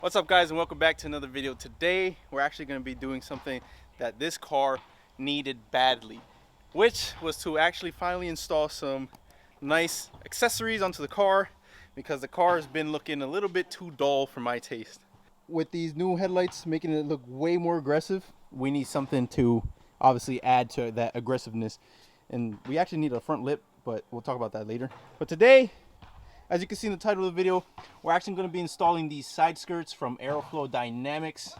What's up, guys, and welcome back to another video. Today we're actually going to be doing something that this car needed badly, which was to actually finally install some nice accessories onto the car, because the car has been looking a little bit too dull for my taste. With these new headlights making it look way more aggressive, we need something to obviously add to that aggressiveness, and we actually need a front lip, but we'll talk about that later. But today, as you can see in the title of the video, we're actually going to be installing these side skirts from Aeroflow Dynamics.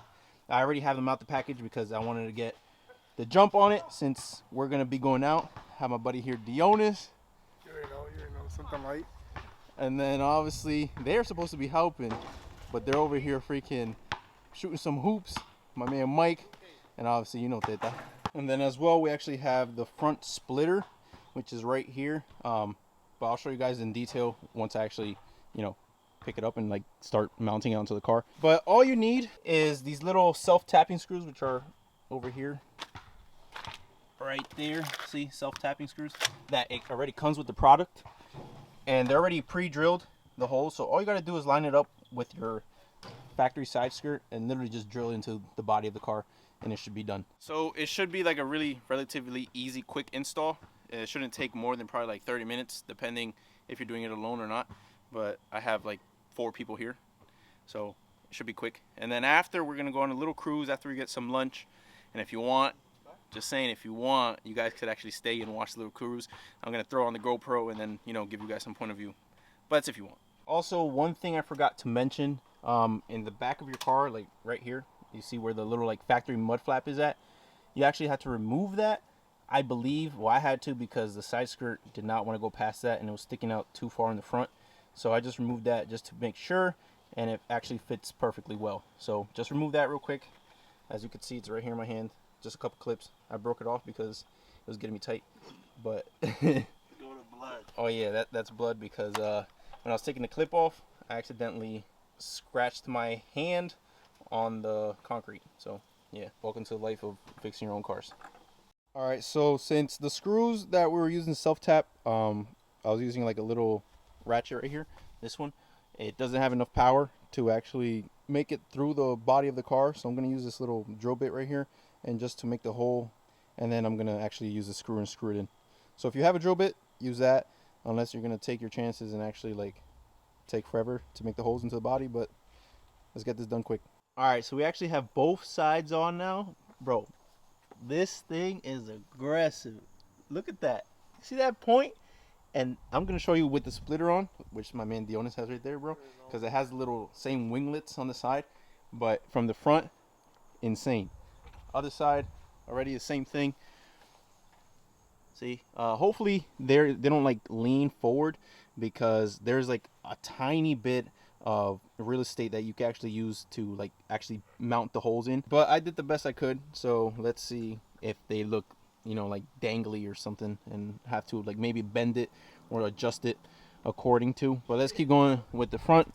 I already have them out the package because I wanted to get the jump on it since we're going to be going out. Have my buddy here, Dionis. You already know, something light. And then obviously they're supposed to be helping, but they're over here freaking shooting some hoops. My man Mike, and obviously you know Teta. And then as well, we actually have the front splitter, which is right here. But I'll show you guys in detail once I actually, pick it up and like start mounting it onto the car. But all you need is these little self-tapping screws, which are over here, right there. See, self-tapping screws that it already comes with the product, and they're already pre-drilled the holes. So all you got to do is line it up with your factory side skirt and literally just drill into the body of the car, and it should be done. So it should be like a relatively easy, quick install. It shouldn't take more than probably like 30 minutes, depending if you're doing it alone or not. But I have like 4 people here, so it should be quick. And then after, we're gonna go on a little cruise after we get some lunch. And if you want, just saying, if you want, you guys could actually stay and watch the little cruise. I'm gonna throw on the GoPro and then, give you guys some point of view. But that's if you want. Also, one thing I forgot to mention, in the back of your car, like right here, you see where the little like factory mud flap is at? You actually have to remove that. I believe, well, I had to because the side skirt did not want to go past that and it was sticking out too far in the front. So I just removed that just to make sure, and it actually fits perfectly well. So just remove that real quick. As you can see, it's right here in my hand. Just a couple clips. I broke it off because it was getting me tight. But Blood. Oh yeah, that's blood because when I was taking the clip off, I accidentally scratched my hand on the concrete. So yeah, welcome to the life of fixing your own cars. All right, so since the screws that we were using self-tap, I was using like a little ratchet right here, this one. It doesn't have enough power to actually make it through the body of the car, so I'm going to use this little drill bit right here, and just to make the hole, and then I'm going to actually use the screw and screw it in. So if you have a drill bit, use that, unless you're going to take your chances and actually like take forever to make the holes into the body. But let's get this done quick. All right, so we actually have both sides on now. Bro, this thing is aggressive. Look at that. See that point? And I'm going to show you with the splitter on, which my man Dionis has right there, bro. Because it has the little same winglets on the side. But from the front, insane. Other side, already the same thing. See? Hopefully they don't like lean forward, because there's like a tiny bit of real estate that you can actually use to like actually mount the holes in. But I did the best I could, so let's see if they look like dangly or something, and have to like maybe bend it or adjust it according to. But let's keep going with the front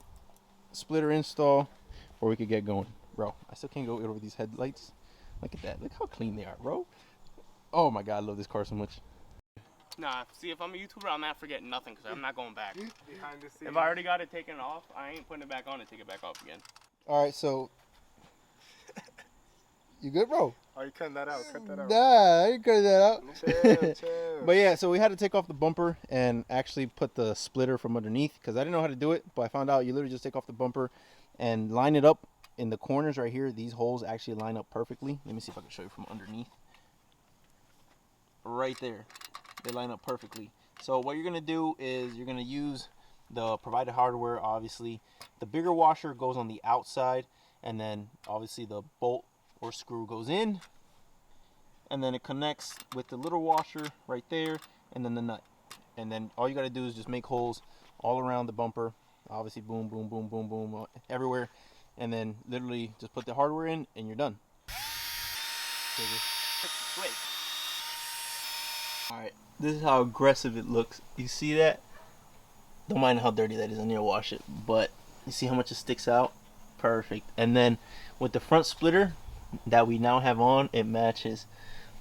splitter install before we could get going. Bro, I still can't go over these headlights. Look at that. Look how clean they are, bro. Oh my god, I love this car so much. Nah, see, if I'm a YouTuber, I'm not forgetting nothing, because I'm not going back. Behind the scenes. If I already got it taken off, I ain't putting it back on and take it back off again. All right, so you good, bro? Oh, you cut that out. Cut that out. Nah, I didn't cut that out. Chill. But yeah, so we had to take off the bumper and actually put the splitter from underneath, because I didn't know how to do it, but I found out you literally just take off the bumper and line it up in the corners right here. These holes actually line up perfectly. Let me see if I can show you from underneath. Right there. They line up perfectly. So what you're going to do is you're going to use the provided hardware, obviously. The bigger washer goes on the outside, and then obviously the bolt or screw goes in, and then it connects with the little washer right there, and then the nut. And then all you got to do is just make holes all around the bumper. Obviously, boom, boom, boom, boom, boom, everywhere. And then literally just put the hardware in, and you're done. Alright, this is how aggressive it looks. You see that? Don't mind how dirty that is. I need to wash it. But you see how much it sticks out? Perfect. And then with the front splitter that we now have on, it matches.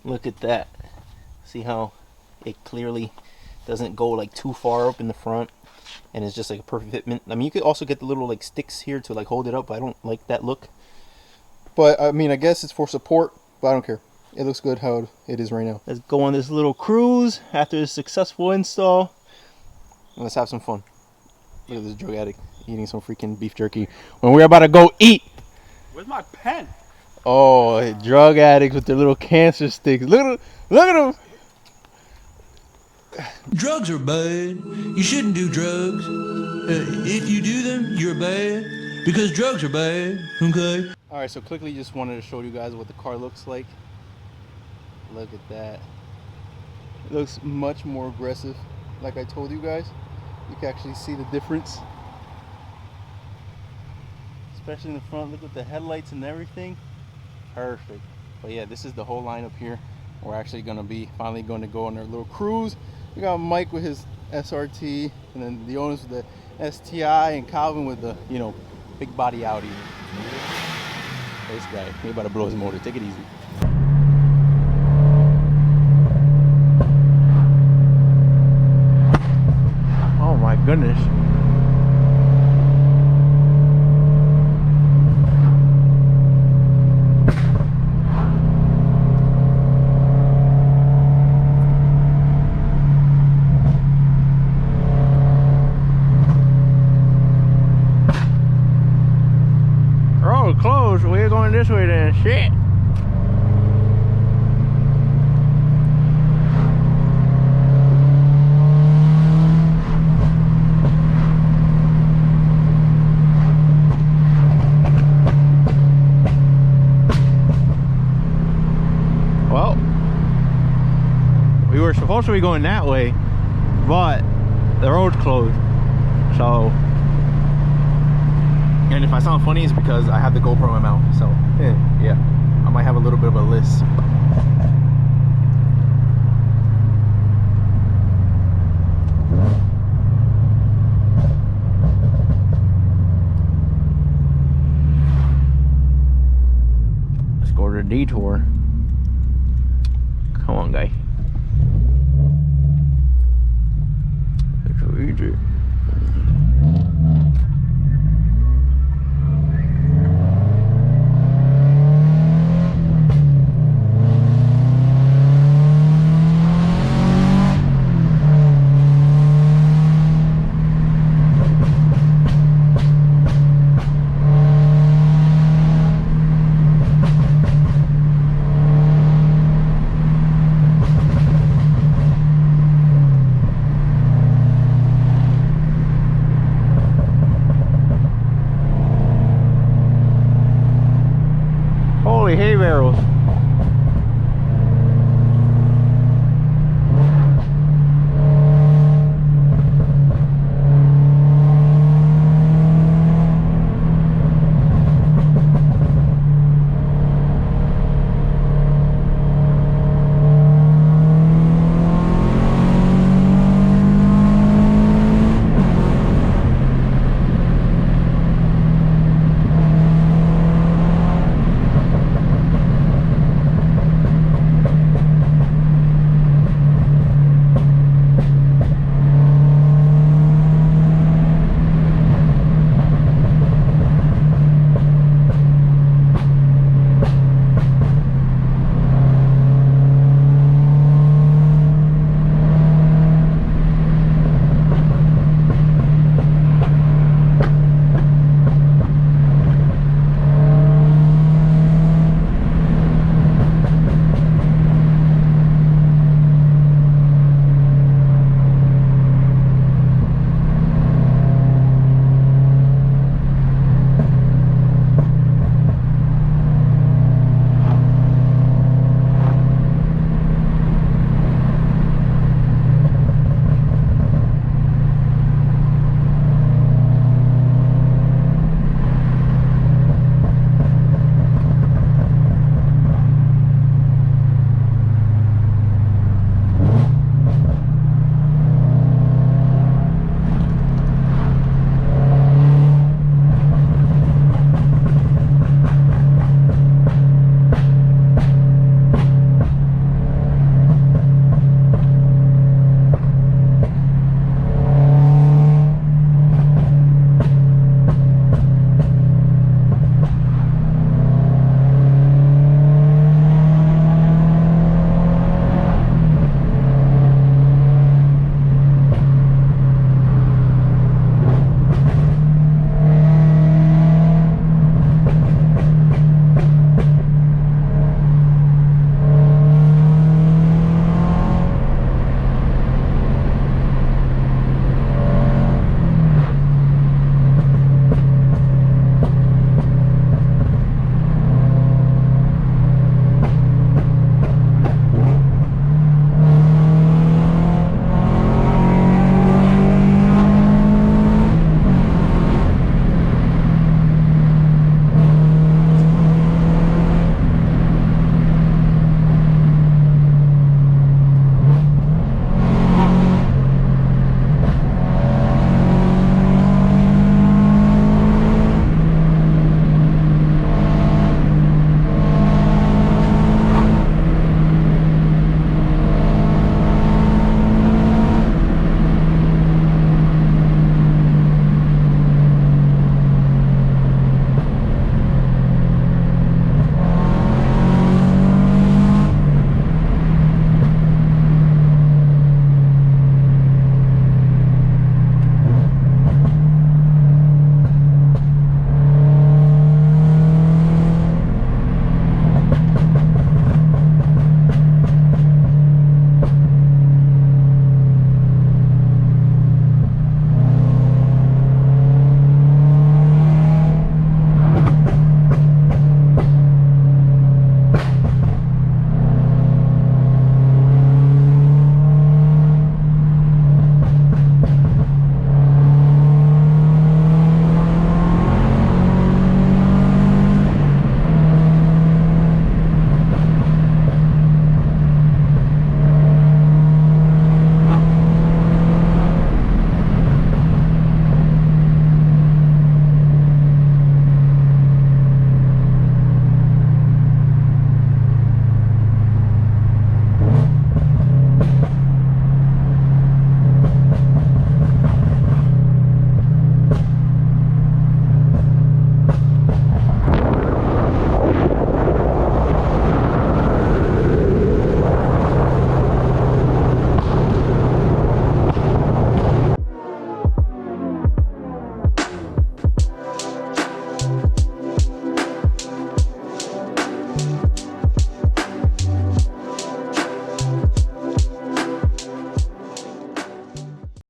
Look at that. See how it clearly doesn't go like too far up in the front. and it's just like a perfect fitment. I mean, you could also get the little like sticks here to like hold it up, but I don't like that look. But I mean, I guess it's for support, but I don't care. It looks good how it is right now. Let's go on this little cruise after a successful install. And let's have some fun. Look at this drug addict eating some freaking beef jerky when we're about to go eat. Where's my pen? Oh, drug addicts with their little cancer sticks. Look at them. Drugs are bad. You shouldn't do drugs. If you do them, you're bad. Because drugs are bad, okay? Alright, so quickly just wanted to show you guys what the car looks like. Look at that. It looks much more aggressive. Like I told you guys, you can actually see the difference. Especially in the front, look at the headlights and everything. Perfect. But yeah, this is the whole lineup here. We're actually going to be finally going to go on our little cruise. We got Mike with his SRT, and then the owners with the STI, and Calvin with the, you know, big body Audi. This guy, he about to blow his motor. Take it easy. Oh my goodness. Road closed. We're going this way then. Shit. Well, we were supposed to be going that way, but the road's closed. So, and if I sound funny, it's because I have the GoPro in my mouth. So, yeah, I might have a little bit of a lisp. Let's go to the detour. Come on, guy. It's so easy. Holy hay barrels.